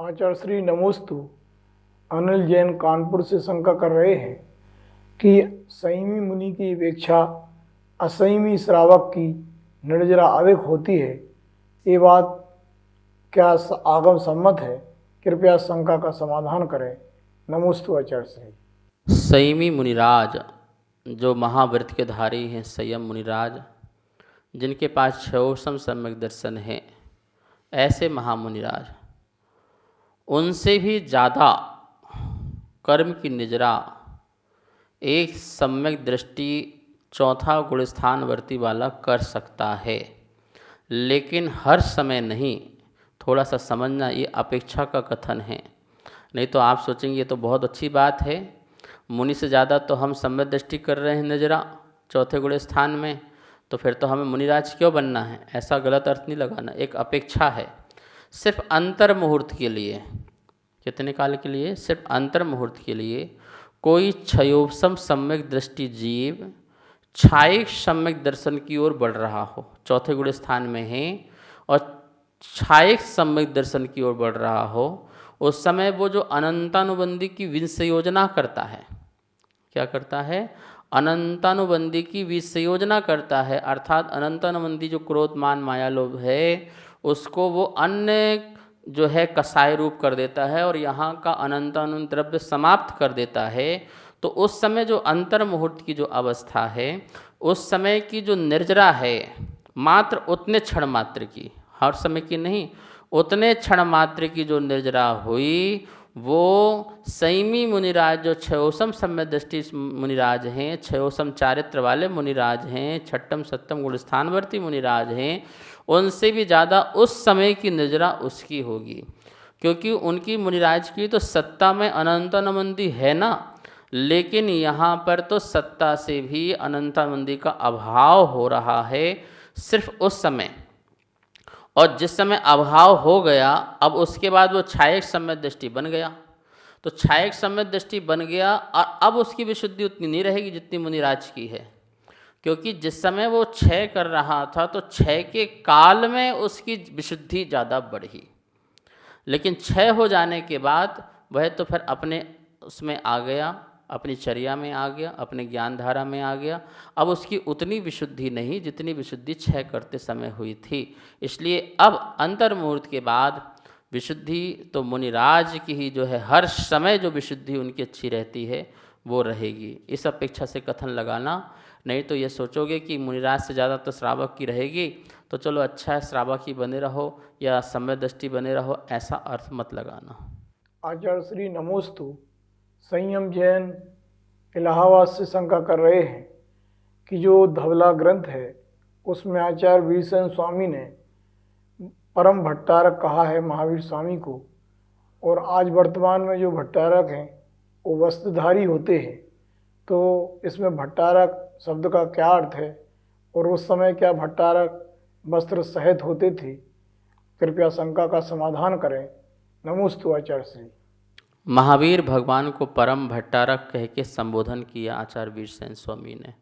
आचार्य श्री नमोस्तु। अनिल जैन कानपुर से शंका कर रहे हैं कि संयमी मुनि की अपेक्षा असंयमी श्रावक की निर्जरा अधिक होती है। ये बात क्या आगम सम्मत है? कृपया शंका का समाधान करें। नमोस्तु आचार्य श्री। संयमी मुनिराज जो महाव्रत के धारी हैं, संयम मुनिराज जिनके पास क्षयोसम सम्यक दर्शन है, ऐसे महामुनिराज उनसे भी ज़्यादा कर्म की निजरा एक सम्यक दृष्टि चौथा गुणस्थानवर्ती वाला कर सकता है, लेकिन हर समय नहीं। थोड़ा सा समझना, ये अपेक्षा का कथन है। नहीं तो आप सोचेंगे ये तो बहुत अच्छी बात है, मुनि से ज़्यादा तो हम सम्यक दृष्टि कर रहे हैं निजरा चौथे गुण स्थान में, तो फिर तो हमें मुनिराज क्यों बनना है। ऐसा गलत अर्थ नहीं लगाना। एक अपेक्षा है, सिर्फ अंतर मुहूर्त के लिए। कितने काल के लिए? सिर्फ अंतर मुहूर्त के लिए कोई क्षयोपम सम्यक दृष्टि जीव छायिक सम्यक दर्शन की ओर बढ़ रहा हो, चौथे गुण स्थान में है और छायिक सम्यक दर्शन की ओर बढ़ रहा हो, उस समय वो जो अनंतानुबंधी की विसंयोजना करता है। क्या करता है? अनंतानुबंधी की विसंयोजना करता है। अर्थात अनंतानुबंधी जो क्रोध मान माया लोभ है, उसको वो अन्य जो है कसाय रूप कर देता है और यहाँ का अनंतानुबंध द्रव्य समाप्त कर देता है। तो उस समय जो अंतर मुहूर्त की जो अवस्था है, उस समय की जो निर्जरा है, मात्र उतने क्षण मात्र की, हर समय की नहीं, उतने क्षण मात्र की जो निर्जरा हुई, वो संयमी मुनिराज जो क्षयोसम सम्यक दृष्टि मुनिराज हैं, क्षयोसम चारित्र वाले मुनिराज हैं, छठम सप्तम गुणस्थानवर्ती मुनिराज हैं, उनसे भी ज़्यादा उस समय की निर्जरा उसकी होगी। क्योंकि उनकी मुनिराज की तो सत्ता में अनंतानुबंधी है ना, लेकिन यहाँ पर तो सत्ता से भी अनंतानुबंधी का अभाव हो रहा है सिर्फ उस समय। और जिस समय अभाव हो गया, अब उसके बाद वो छायक सम्यक दृष्टि बन गया। तो छायक सम्यक दृष्टि बन गया और अब उसकी विशुद्धि उतनी नहीं रहेगी जितनी मुनिराज की है। क्योंकि जिस समय वो क्षय कर रहा था, तो क्षय के काल में उसकी विशुद्धि ज़्यादा बढ़ी, लेकिन क्षय हो जाने के बाद वह तो फिर अपने उसमें आ गया, अपनी चर्या में आ गया, अपने ज्ञान धारा में आ गया। अब उसकी उतनी विशुद्धि नहीं जितनी विशुद्धि क्षय करते समय हुई थी। इसलिए अब अंतर मुहूर्त के बाद विशुद्धि तो मुनिराज की ही जो है, हर समय जो विशुद्धि उनकी अच्छी रहती है वो रहेगी। इस अपेक्षा से कथन लगाना, नहीं तो ये सोचोगे कि मुनिराज से ज़्यादा तो श्रावक की रहेगी, तो चलो अच्छा है श्रावक ही बने रहो या सम्यक दृष्टि बने रहो, ऐसा अर्थ मत लगाना। आचार्य श्री नमोस्तु। संयम जैन इलाहाबाद से शंका कर रहे हैं कि जो धवला ग्रंथ है उसमें आचार्य वीरसेन स्वामी ने परम भट्टारक कहा है महावीर स्वामी को, और आज वर्तमान में जो भट्टारक हैं वो वस्त्रधारी होते हैं। तो इसमें भट्टारक शब्द का क्या अर्थ है, और उस समय क्या भट्टारक वस्त्र सहित होते थे? कृपया शंका का समाधान करें। नमोस्तु आचार्य श्री। महावीर भगवान को परम भट्टारक कह के संबोधन किया आचार्य वीरसेन स्वामी ने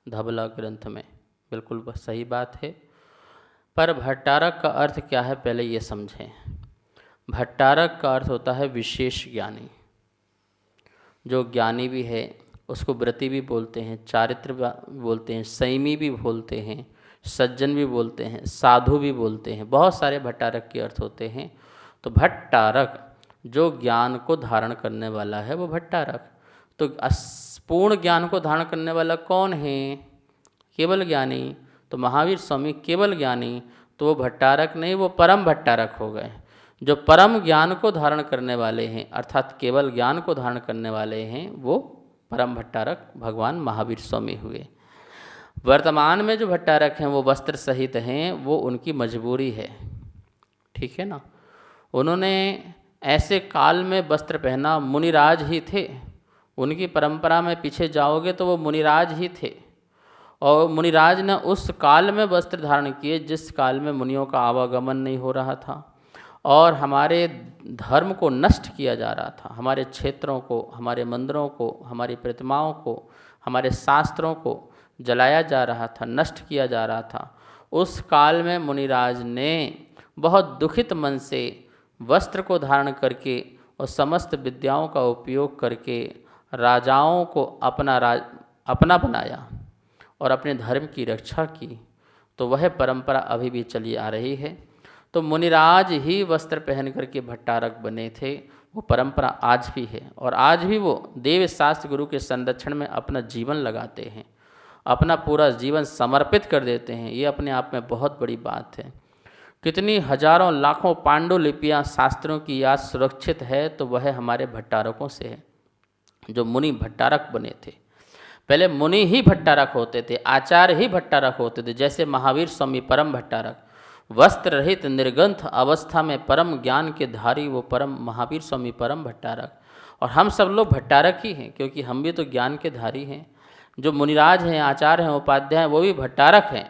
धवला ग्रंथ में। बिल्कुल सही बात है, पर भट्टारक का अर्थ क्या है पहले ये समझें। भट्टारक का अर्थ होता है विशेष ज्ञानी। जो ज्ञानी भी है उसको व्रती भी बोलते हैं, चारित्र बोलते हैं, संयमी भी बोलते हैं, सज्जन भी बोलते हैं, साधु भी बोलते हैं। बहुत सारे भट्टारक के अर्थ होते हैं। तो भट्टारक जो ज्ञान को धारण करने वाला है वो भट्टारक। तो पूर्ण ज्ञान को धारण करने वाला कौन है? केवल ज्ञानी। तो महावीर स्वामी केवल ज्ञानी, तो वो भट्टारक नहीं, वो परम भट्टारक हो गए। जो परम ज्ञान को धारण करने वाले हैं, अर्थात केवल ज्ञान को धारण करने वाले हैं, वो परम भट्टारक भगवान महावीर स्वामी हुए। वर्तमान में जो भट्टारक हैं वो वस्त्र सहित हैं, वो उनकी मजबूरी है, ठीक है ना। उन्होंने ऐसे काल में वस्त्र पहना, मुनिराज ही थे। उनकी परंपरा में पीछे जाओगे तो वो मुनिराज ही थे, और मुनिराज ने उस काल में वस्त्र धारण किए जिस काल में मुनियों का आवागमन नहीं हो रहा था और हमारे धर्म को नष्ट किया जा रहा था। हमारे क्षेत्रों को, हमारे मंदिरों को, हमारी प्रतिमाओं को, हमारे शास्त्रों को जलाया जा रहा था, नष्ट किया जा रहा था। उस काल में मुनिराज ने बहुत दुखित मन से वस्त्र को धारण करके और समस्त विद्याओं का उपयोग करके राजाओं को अपना बनाया और अपने धर्म की रक्षा की, तो वह परंपरा अभी भी चली आ रही है। तो मुनिराज ही वस्त्र पहन करके भट्टारक बने थे, वो परंपरा आज भी है और आज भी वो देव शास्त्र गुरु के संरक्षण में अपना जीवन लगाते हैं, अपना पूरा जीवन समर्पित कर देते हैं। ये अपने आप में बहुत बड़ी बात है। कितनी हजारों लाखों पांडुलिपियाँ शास्त्रों की याद सुरक्षित है, तो वह हमारे भट्टारकों से है, जो मुनि भट्टारक बने थे। पहले मुनि ही भट्टारक होते थे, आचार्य ही भट्टारक होते थे। जैसे महावीर स्वामी परम भट्टारक, वस्त्र रहित निर्ग्रंथ अवस्था में परम ज्ञान के धारी, वो परम महावीर स्वामी परम भट्टारक। और हम सब लोग भट्टारक ही हैं, क्योंकि हम भी तो ज्ञान के धारी हैं। जो मुनिराज हैं, आचार्य हैं, उपाध्याय हैं, वो भी भट्टारक हैं।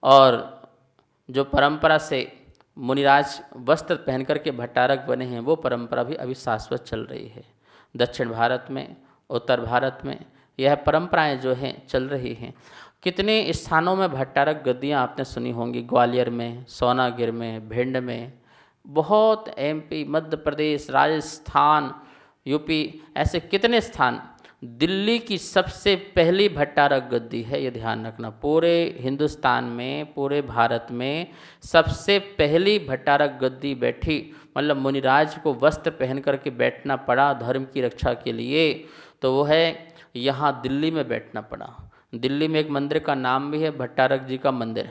और जो परंपरा से मुनिराज वस्त्र पहन करके भट्टारक बने हैं, वो परंपरा भी अभी शाश्वत चल रही है। दक्षिण भारत में, उत्तर भारत में यह परंपराएं जो हैं चल रही हैं। कितने स्थानों में भट्टारक गद्दियाँ आपने सुनी होंगी, ग्वालियर में, सोनागिर में, भिंड में, बहुत MP, मध्य प्रदेश, राजस्थान, यूपी, ऐसे कितने स्थान। दिल्ली की सबसे पहली भट्टारक गद्दी है, ये ध्यान रखना। पूरे हिंदुस्तान में, पूरे भारत में सबसे पहली भट्टारक गद्दी बैठी, मतलब मुनिराज को वस्त्र पहन करके बैठना पड़ा धर्म की रक्षा के लिए, तो वो है यहाँ दिल्ली में बैठना पड़ा। दिल्ली में एक मंदिर का नाम भी है भट्टारक जी का मंदिर,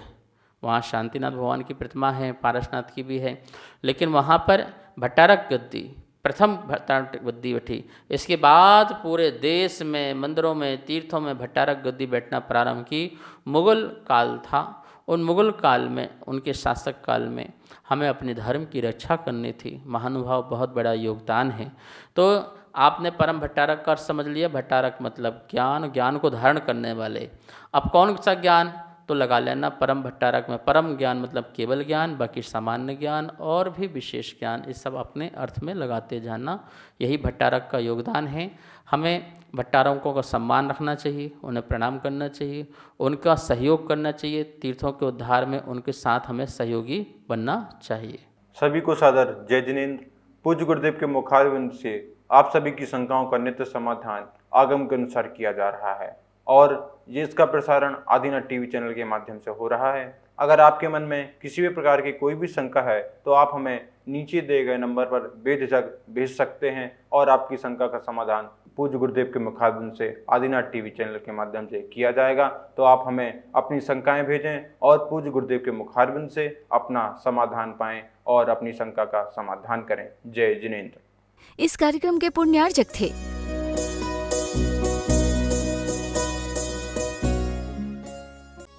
वहाँ शांतिनाथ भगवान की प्रतिमा है, पारसनाथ की भी है, लेकिन वहाँ पर भट्टारक गद्दी, प्रथम भट्टारक गद्दी बैठी। इसके बाद पूरे देश में, मंदिरों में, तीर्थों में भट्टारक गद्दी बैठना प्रारंभ की। मुगल काल था, उन मुगल काल में, उनके शासक काल में हमें अपने धर्म की रक्षा करनी थी। महानुभाव बहुत बड़ा योगदान है। तो आपने परम भट्टारक का समझ लिया, भट्टारक मतलब ज्ञान, ज्ञान को धारण करने वाले। अब कौन सा ज्ञान, तो लगा लेना परम भट्टारक में। परम ज्ञान मतलब केवल ज्ञान, बाकी सामान्य ज्ञान और भी विशेष ज्ञान, इस सब अपने अर्थ में लगाते जाना, यही भट्टारक का योगदान है। हमें भट्टारकों का सम्मान रखना चाहिए, उन्हें प्रणाम करना चाहिए, उनका सहयोग करना चाहिए, तीर्थों के उद्धार में उनके साथ हमें सहयोगी बनना चाहिए। सभी को सादर जय जिनेंद्र। पूज्य गुरुदेव के मुखारविंद से आप सभी की शंकाओं का नित्य समाधान आगम के अनुसार किया जा रहा है और ये इसका प्रसारण आदिनाथ टीवी चैनल के माध्यम से हो रहा है। अगर आपके मन में किसी भी प्रकार की कोई भी शंका है तो आप हमें नीचे दिए गए नंबर पर बेझिझक भेज सकते हैं और आपकी शंका का समाधान पूज्य गुरुदेव के मुखारविंद से आदिनाथ टीवी चैनल के माध्यम से किया जाएगा। तो आप हमें अपनी शंकाएं भेजें और पूज्य गुरुदेव के मुखारविंद से अपना समाधान पाएं और अपनी शंका का समाधान करें। जय जिनेंद्र। इस कार्यक्रम के पुण्यार्जक थे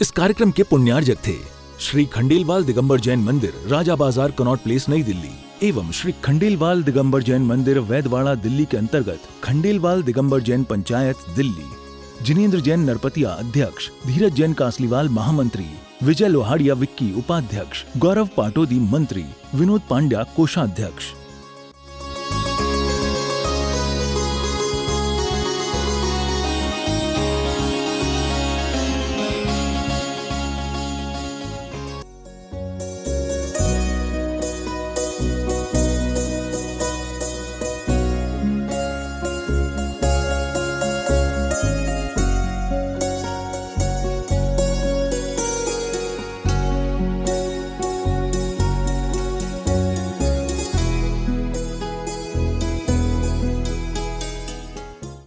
इस कार्यक्रम के पुण्यार्जक थे श्री खंडेलवाल दिगंबर जैन मंदिर, राजा बाजार, कनॉट प्लेस, नई दिल्ली एवं श्री खंडेलवाल दिगंबर जैन मंदिर, वैदवाड़ा, दिल्ली के अंतर्गत खंडेलवाल दिगंबर जैन पंचायत, दिल्ली। जिनेंद्र जैन नरपतिया अध्यक्ष, धीरज जैन कासलीवाल महामंत्री, विजय लोहाड़िया विक्की उपाध्यक्ष, गौरव पाटोदी मंत्री, विनोद पांड्या कोषाध्यक्ष।